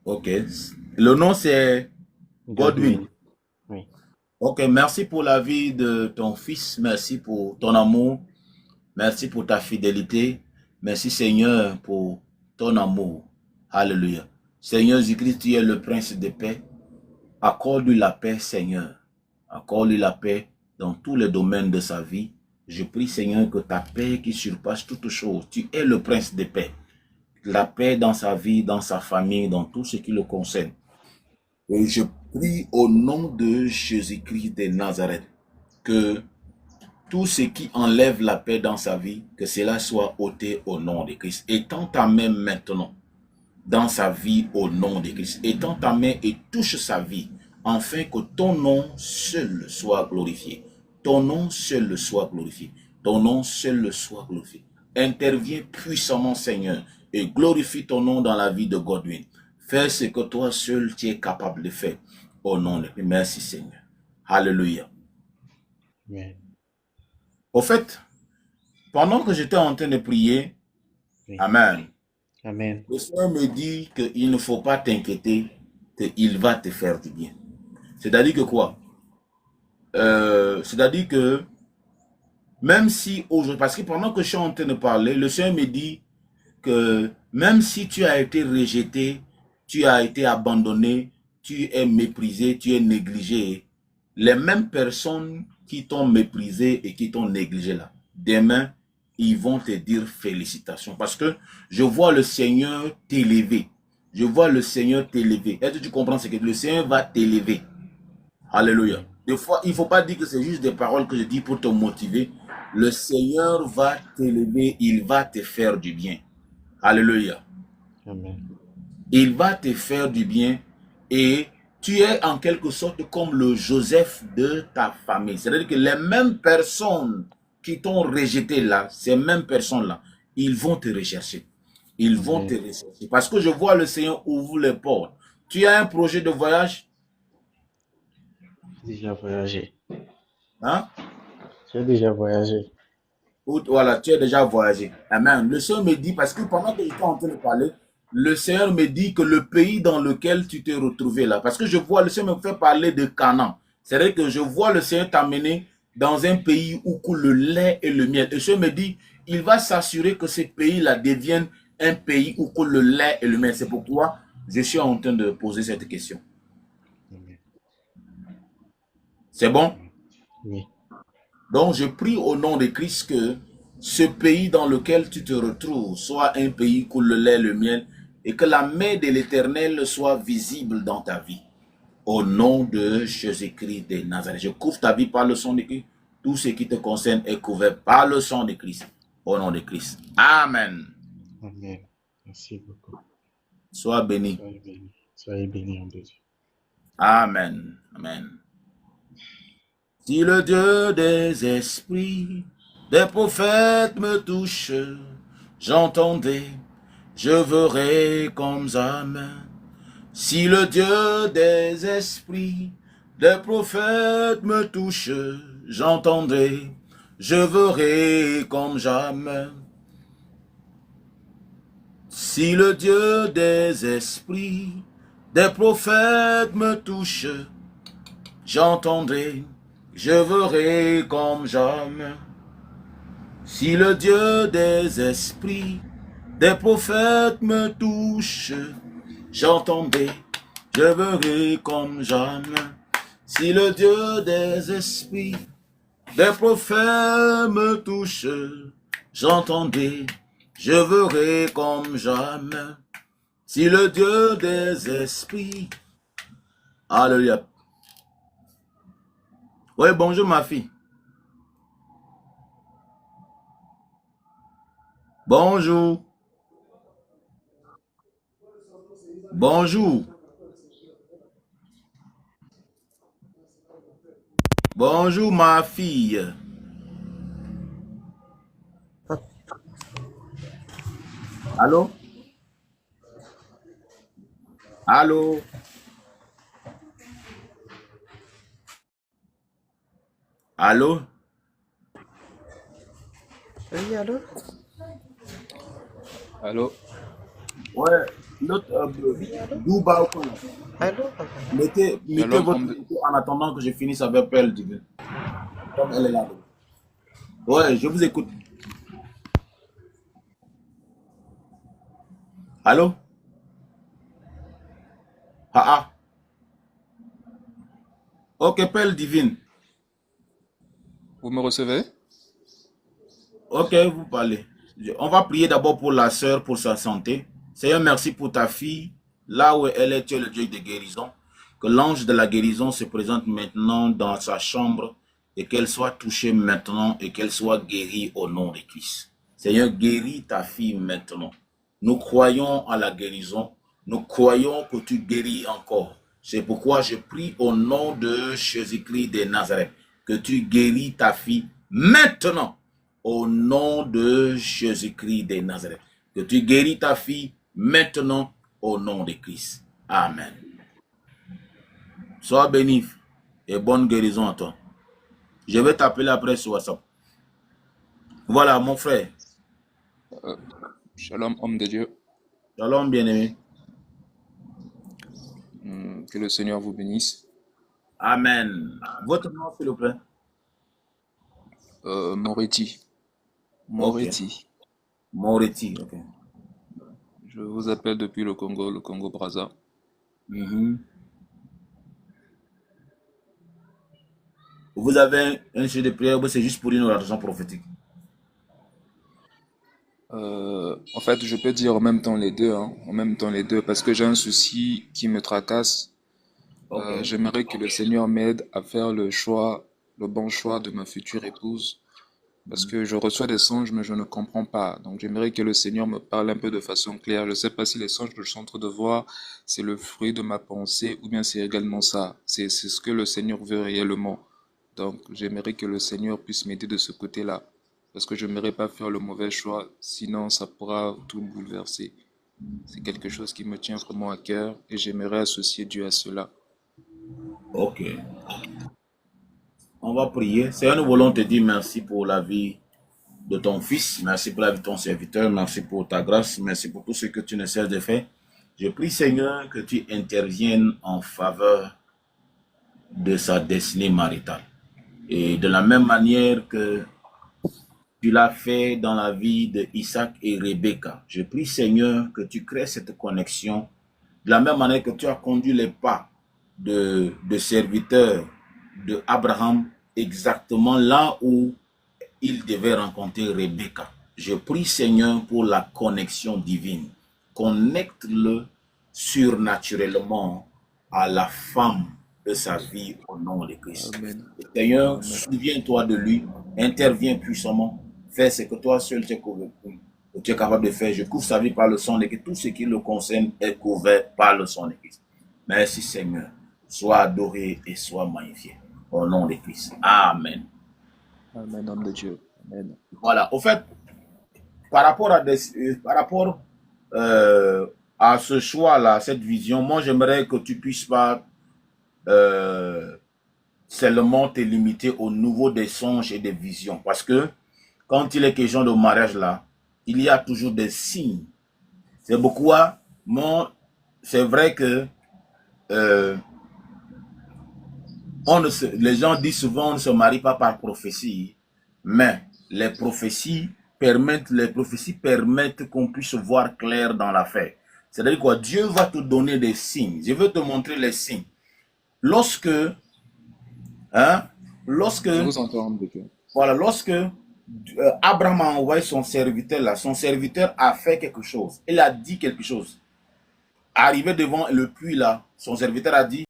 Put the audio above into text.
Ok. Le nom c'est Godwin. Godwin. Oui. Ok, merci pour la vie de ton fils. Merci pour ton amour. Merci pour ta fidélité. Merci Seigneur pour ton amour. Alléluia. Seigneur Jésus-Christ, tu es le prince de paix. Accorde-lui la paix, Seigneur. Accorde-lui la paix dans tous les domaines de sa vie. Je prie, Seigneur, que ta paix qui surpasse toutes choses, tu es le prince de paix. La paix dans sa vie, dans sa famille, dans tout ce qui le concerne. Et je prie au nom de Jésus-Christ de Nazareth que tout ce qui enlève la paix dans sa vie, que cela soit ôté au nom de Christ. Étends ta main maintenant dans sa vie au nom de Christ. Étends ta main et touche sa vie, afin que ton nom seul soit glorifié. Ton nom seul soit glorifié. Ton nom seul soit glorifié. Interviens puissamment, Seigneur, et glorifie ton nom dans la vie de Godwin. Fais ce que toi seul tu es capable de faire. Au nom de Christ. Merci, Seigneur. Alléluia. Amen. Au fait, pendant que j'étais en train de prier, Oui. Amen, Amen. le Seigneur me dit qu'il ne faut pas t'inquiéter, qu'il va te faire du bien. C'est-à-dire que quoi? C'est-à-dire que même si aujourd'hui, parce que pendant que je suis en train de parler, le Seigneur me dit que même si tu as été rejeté, tu as été abandonné, tu es méprisé, tu es négligé, les mêmes personnes qui t'ont méprisé et qui t'ont négligé là, demain, ils vont te dire félicitations. Parce que je vois le Seigneur t'élever. Je vois le Seigneur t'élever. Est-ce que tu comprends ce que le Seigneur va t'élever? Alléluia. Amen. Des fois, il ne faut pas dire que c'est juste des paroles que je dis pour te motiver. Le Seigneur va t'élever, il va te faire du bien. Alléluia. Amen. Il va te faire du bien et tu es en quelque sorte comme le Joseph de ta famille. C'est-à-dire que les mêmes personnes qui t'ont rejeté là, ces mêmes personnes-là, ils vont te rechercher. Ils vont te Amen. rechercher. Parce que je vois le Seigneur ouvrir les portes. Tu as un projet de voyage, J'ai déjà voyagé. hein? J'ai déjà voyagé. Voilà, tu as déjà voyagé. Amen. Le Seigneur me dit, parce que pendant que j'étais en train de parler, le Seigneur me dit que le pays dans lequel tu t'es retrouvé là, parce que je vois, le Seigneur me fait parler de Canaan. C'est vrai que je vois le Seigneur t'amener dans un pays où coule le lait et le miel. Et le Seigneur me dit, il va s'assurer que ce pays-là devienne un pays où coule le lait et le miel. C'est pourquoi je suis en train de poser cette question. Amen. C'est bon? Amen. Oui. Donc, je prie au nom de Christ que ce pays dans lequel tu te retrouves soit un pays où coule le lait, le miel, et que la main de l'Éternel soit visible dans ta vie. Au nom de Jésus-Christ de Nazareth. Je couvre ta vie par le sang de Christ. Tout ce qui te concerne est couvert par le sang de Christ. Au nom de Christ. Amen. Amen. Merci beaucoup. Sois béni. Soyez bénis. Soyez bénis en Dieu. Amen. Amen. Si le Dieu des esprits, des prophètes me touche, j'entendais, je verrai comme jamais. Si le Dieu des esprits, des prophètes me touche, j'entendrai, je verrai comme jamais. Si le Dieu des esprits, des prophètes me touche, j'entendrai, je verrai comme jamais. Si le Dieu des esprits, des prophètes me touche, j'entendrai, je verrai comme jamais. Si le Dieu des esprits, des prophètes me touche, j'entendrai, je verrai comme jamais. Si le Dieu des esprits, alléluia. Oui, bonjour ma fille. Bonjour. Bonjour. Bonjour ma fille. Allô? Allô? Allô? Oui, allô? Allô? Ouais, l'autre, Douba au coin, là. Allô, papa? Mettez Shalom, votre homme de... micro en attendant que je finisse avec Pelle Divine. Comme elle est là. Ouais, je vous écoute. Allô? Ah ah. Ok, Pelle Divine. Vous me recevez? Ok, vous parlez. On va prier d'abord pour la sœur, pour sa santé. Seigneur, merci pour ta fille. Là où elle est, tu es le Dieu de guérison. Que l'ange de la guérison se présente maintenant dans sa chambre et qu'elle soit touchée maintenant et qu'elle soit guérie au nom de Christ. Seigneur, guéris ta fille maintenant. Nous croyons à la guérison. Nous croyons que tu guéris encore. C'est pourquoi je prie au nom de Jésus-Christ de Nazareth que tu guéris ta fille maintenant. Au nom de Jésus-Christ de Nazareth. Que tu guéris ta fille maintenant au nom de Christ. Amen. Sois béni et bonne guérison à toi. Je vais t'appeler après sur WhatsApp. Voilà, mon frère. Shalom, homme de Dieu. Shalom, bien-aimé. Que le Seigneur vous bénisse. Amen. Votre nom, s'il vous plaît? Moretti. Moretti. Ok. Moretti, ok. Je vous appelle depuis le Congo Brazza. Vous avez un sujet de prière ou c'est juste pour une oraison prophétique? En fait, je peux dire en même temps les deux, hein, en même temps les deux, parce que j'ai un souci qui me tracasse. Ok. J'aimerais que le Seigneur m'aide à faire le choix, le bon choix de ma future épouse, parce que je reçois des songes, mais je ne comprends pas. Donc, j'aimerais que le Seigneur me parle un peu de façon claire. Je ne sais pas si les songes que je suis en train de voir, c'est le fruit de ma pensée, ou bien c'est également ça. C'est ce que le Seigneur veut réellement. Donc, j'aimerais que le Seigneur puisse m'aider de ce côté-là. Parce que je n'aimerais pas faire le mauvais choix, sinon ça pourra tout bouleverser. C'est quelque chose qui me tient vraiment à cœur et j'aimerais associer Dieu à cela. Ok. On va prier. Seigneur, nous voulons te dire merci pour la vie de ton fils. Merci pour la vie de ton serviteur. Merci pour ta grâce. Merci pour tout ce que tu ne cesses de faire. Je prie, Seigneur, que tu interviennes en faveur de sa destinée maritale. Et de la même manière que tu l'as fait dans la vie de Isaac et Rebecca. Je prie, Seigneur, que tu crées cette connexion de la même manière que tu as conduit les pas de serviteurs de Abraham exactement là où il devait rencontrer Rebecca. Je prie, Seigneur, pour la connexion divine. Connecte-le surnaturellement à la femme de sa vie au nom de Christ. Amen. Seigneur, Amen. souviens-toi de lui, interviens puissamment, fais ce que toi seul tu es capable de faire. Je couvre sa vie par le sang de Christ. Tout ce qui le concerne est couvert par le sang de Christ. Merci Seigneur. Sois adoré et sois magnifié. Au nom de Christ. Amen. Amen, homme de Dieu. Amen. Voilà. Au fait, par rapport à ce choix-là, cette vision, moi j'aimerais que tu puisses pas seulement te limiter au niveau des songes et des visions. Parce que quand il est question de mariage là, il y a toujours des signes. C'est pourquoi, c'est vrai que les gens disent souvent on ne se marie pas par prophétie, mais les prophéties permettent qu'on puisse voir clair dans l'affaire. C'est-à-dire quoi? Dieu va te donner des signes. Je veux te montrer les signes. Lorsque Je vous entends, homme de Dieu. voilà, lorsque Abraham a envoyé son serviteur là, son serviteur a fait quelque chose. Il a dit quelque chose. Arrivé devant le puits là, son serviteur a dit